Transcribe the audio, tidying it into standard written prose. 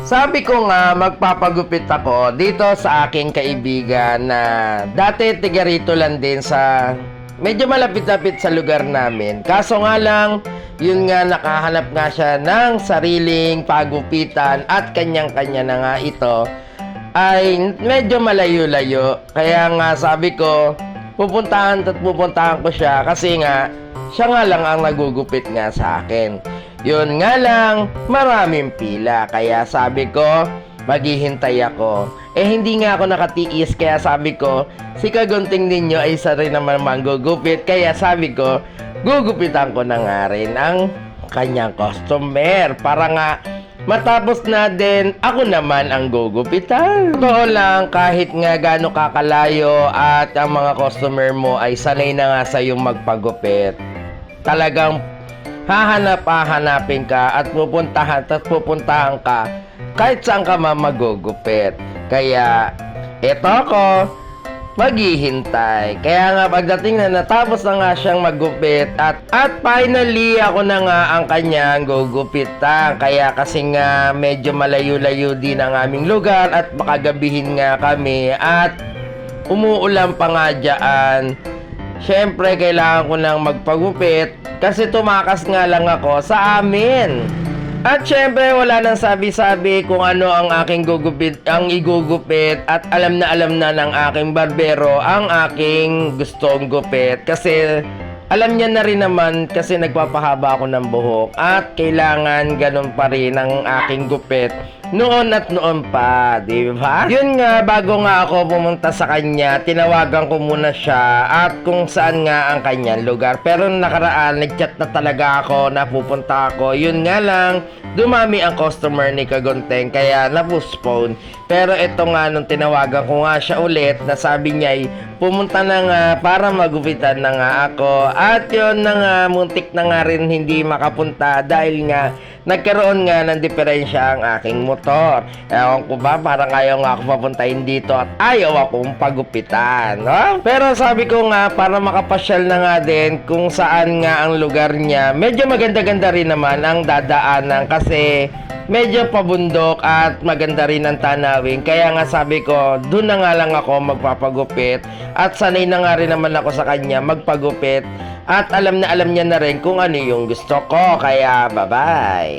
Sabi ko nga, magpapagupit ako dito sa aking kaibigan na dati tiga rito lang din sa medyo malapit-lapit sa lugar namin. Kaso nga lang, yun nga nakahanap nga siya ng sariling pagupitan at kanyang-kanya na nga ito ay medyo malayo-layo. Kaya nga sabi ko, pupuntahan ko siya kasi nga siya nga lang ang nagugupit nga sa akin. Yun nga lang, maraming pila. Kaya sabi ko, maghihintay ako. Hindi nga ako nakatiis. Kaya sabi ko, si kagunting ninyo ay isa rin naman manggugupit. Kaya sabi ko, gugupitan ko na nga rin ang kanyang customer. Para nga, matapos na din, ako naman ang gugupitan. Totoo lang, kahit nga gaano kakalayo at ang mga customer mo ay sanay na nga sa yung magpagupit, talagang hahanapin ka at pupuntahan ka kahit saan ka magugupit. Kaya eto ako, maghihintay. Kaya nga pagdating na natapos na nga siyang maggupit at finally ako na nga ang kanyang gugupitan. Kaya kasi nga medyo malayo-layo din ang aming lugar at baka gabihin nga kami at umuulan pa nga dyan. Syempre kailangan ko nang magpagupit kasi tumakas nga lang ako sa amin. At syempre wala nang sabi-sabi kung ano ang aking igugupit at alam na ng aking barbero ang aking gustong gupit kasi alam niya na rin naman kasi nagpapahaba ako ng buhok at kailangan ganun pa rin ang aking gupit noon at noon pa, di ba? Yun nga, bago nga ako pumunta sa kanya, tinawagan ko muna siya at kung saan nga ang kanyang lugar. Pero nakaraan, nag-chat na talaga ako na pupunta ako. Yun nga lang, dumami ang customer ni Kagunteng kaya na-postpone. Pero ito nga, nung tinawagan ko nga siya ulit, nasabi niya ay pumunta na nga para magupitan na nga ako. At yun na nga, muntik na nga rin hindi makapunta dahil nga nagkaroon nga ng diferensya ang aking motor. Ewan ko ba, parang ayaw nga ako papuntahin dito at ayaw akong pagupitan. No? Pero sabi ko nga, para makapasyal na nga din kung saan nga ang lugar niya, medyo maganda-ganda rin naman ang dadaanan kasi medyo pabundok at maganda rin ang tanawin. Kaya nga sabi ko, doon na nga lang ako magpapagupit at sanay na nga rin naman ako sa kanya magpagupit at alam niya na rin kung ano yung gusto ko. Kaya bye-bye.